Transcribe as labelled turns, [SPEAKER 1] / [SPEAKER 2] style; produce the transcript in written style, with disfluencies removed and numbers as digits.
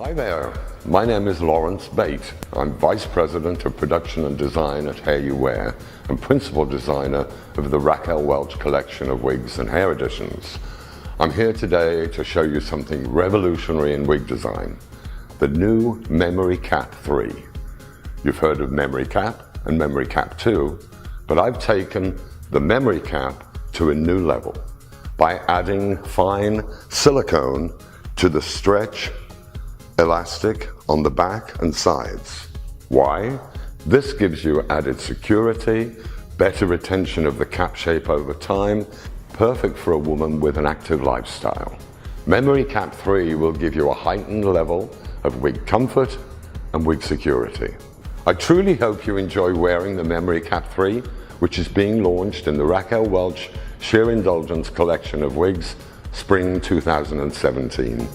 [SPEAKER 1] Hi there, my name is Lawrence Bate. I'm Vice President of Production and Design at Hair You Wear and Principal Designer of the Raquel Welch collection of wigs and hair additions. I'm here today to show you something revolutionary in wig design, the new Memory Cap 3. You've heard of Memory Cap and Memory Cap 2, but I've taken the Memory Cap to a new level by adding fine silicone to the stretch elastic on the back and sides. Why? This gives you added security, better retention of the cap shape over time, perfect for a woman with an active lifestyle. Memory Cap 3 will give you a heightened level of wig comfort and wig security. I truly hope you enjoy wearing the Memory Cap 3, which is being launched in the Raquel Welch Sheer Indulgence collection of wigs, Spring 2017.